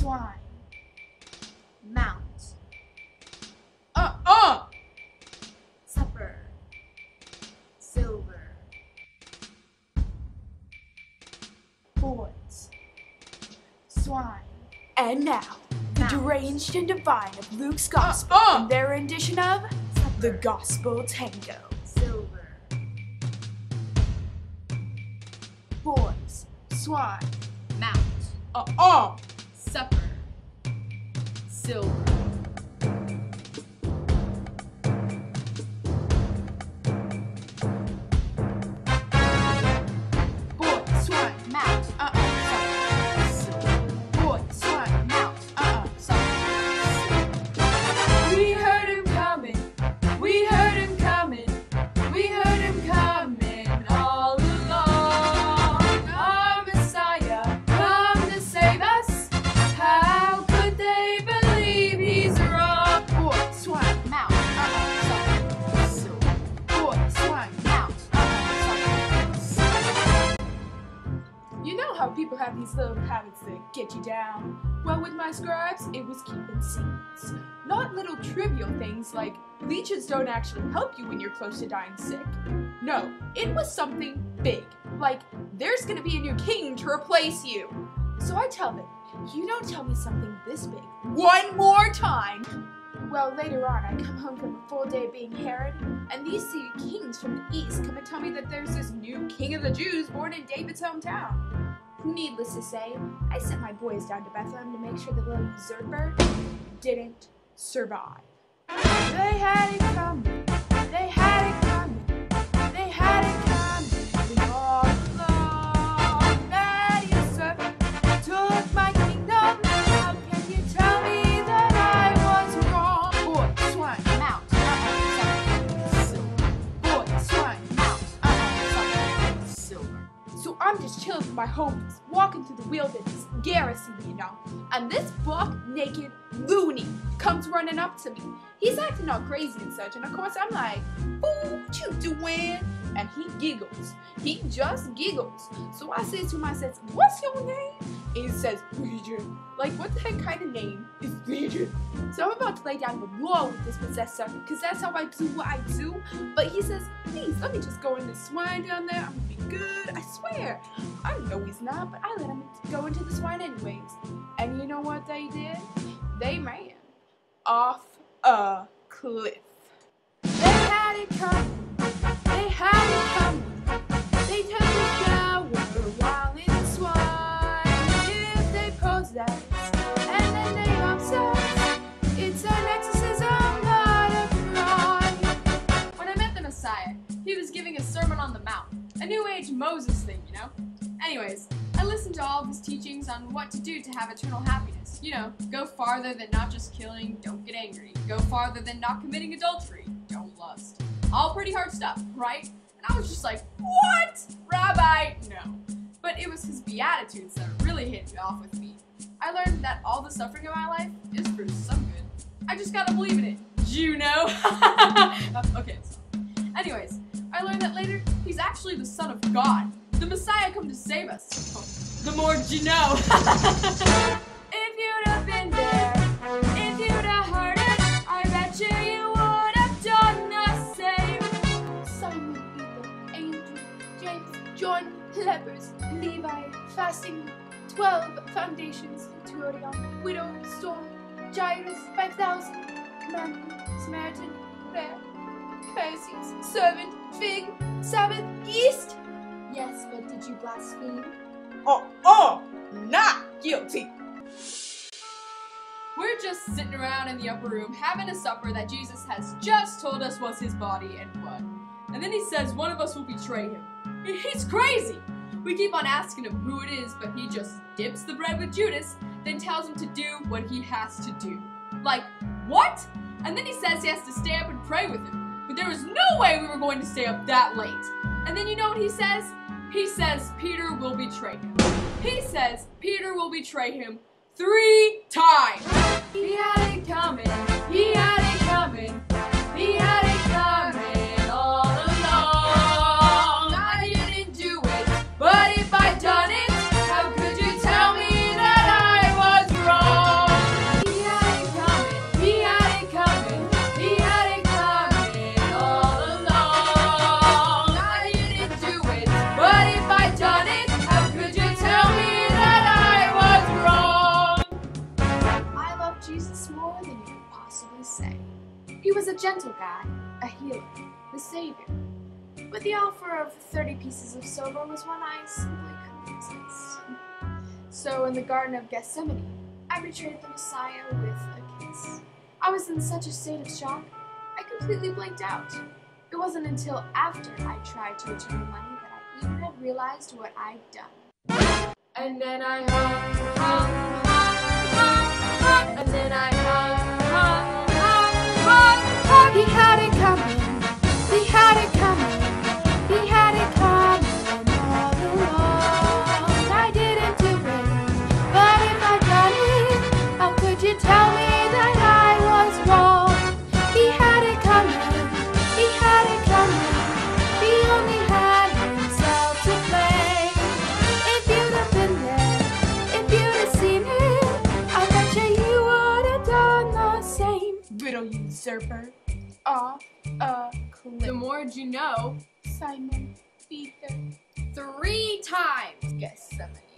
swine, mount, supper, silver, boys, swine. And now, the deranged and divine of Luke's Gospel in their rendition of the Gospel Tango. Silver, boys, swine, mount, supper, silver. People have these little habits that get you down. Well, with my scribes, it was keeping secrets. Not little trivial things like leeches don't actually help you when you're close to dying sick. No, it was something big, like there's gonna be a new king to replace you. So I tell them, you don't tell me something this big one more time. Well, later on, I come home from a full day of being Herod, and these two kings from the east come and tell me that there's this new king of the Jews born in David's hometown. Needless to say, I sent my boys down to Bethlehem to make sure the little usurper didn't survive. They had it coming, they had it coming, they had it coming all along. That usurper took my kingdom, how can you tell me that I was wrong? Boy, swine, mount, silver. Boy, swine, mount, silver. So I'm just chilling with my homies, walking through the wilderness, garrison, you know, and this buck-naked loony comes running up to me. He's acting all crazy and such, and of course I'm like, "Ooh, what you doing?" And he giggles. He just giggles. So I says to him, I says, "What's your name?" And he says, "Legion." Like, what the heck kind of name is Legion? So I'm about to lay down the law with this possessor, because that's how I do what I do. But he says, "Please, let me just go in the swine down there. I'm gonna be good, I swear." I know he's not, but I let him go into the swine anyways. And you know what they did? They ran off a cliff. They had it coming. They had it coming. They took a shower while in the swine. If they possess and then they obsess, it's an exorcism, not a crime. When I met the Messiah, he was giving a Sermon on the Mount, a New Age Moses thing, you know? Anyways, I listened to all of his teachings on what to do to have eternal happiness. You know, go farther than not just killing, don't get angry. Go farther than not committing adultery, don't lust. All pretty hard stuff, right? And I was just like, what? Rabbi? No. But it was his Beatitudes that really hit off with me. I learned that all the suffering in my life is for some good. I just gotta believe in it. You know? Okay, so. Anyways, I learned that later, he's actually the Son of God. The Messiah come to save us. The more you know. If you'd have been there, if you'd have heard it, I bet you would have done the same. Simon, Peter, Andrew, James, John, lepers, Levi, fasting, 12 foundations, Turion, widow, storm, Jairus, 5,000, man, Samaritan, prayer, Pharisees, servant, fig, Sabbath, yeast. Yes, but did you blaspheme? Not guilty. We're just sitting around in the upper room having a supper that Jesus has just told us was his body and blood. And then he says one of us will betray him. He's crazy! We keep on asking him who it is, but he just dips the bread with Judas, then tells him to do what he has to do. Like, what? And then he says he has to stay up and pray with him. But there was no way we were going to stay up that late. And then you know what he says? He says Peter will betray him. He says Peter will betray him 3 times. He had it coming. He had it coming. He had it coming all along. I didn't do it, but if I'd done it, how could you tell me that I was wrong? He was a gentle guy, a healer, the savior. But the offer of 30 pieces of silver was one I simply couldn't resist. So in the Garden of Gethsemane, I betrayed the Messiah with a kiss. I was in such a state of shock, I completely blanked out. It wasn't until after I tried to return the money that I even had realized what I'd done. And then I hung, and then I hung. He had it coming, he had it coming, he had it coming all along. I didn't do it, but if I'd done it, how could you tell me that I was wrong? He had it coming, he had it coming, he only had himself to blame. If you'd have been there, if you'd have seen it, I bet you would have done the same. Little usurper. Off a cliff. The more you know. Simon Peter. 3 times. Gethsemane.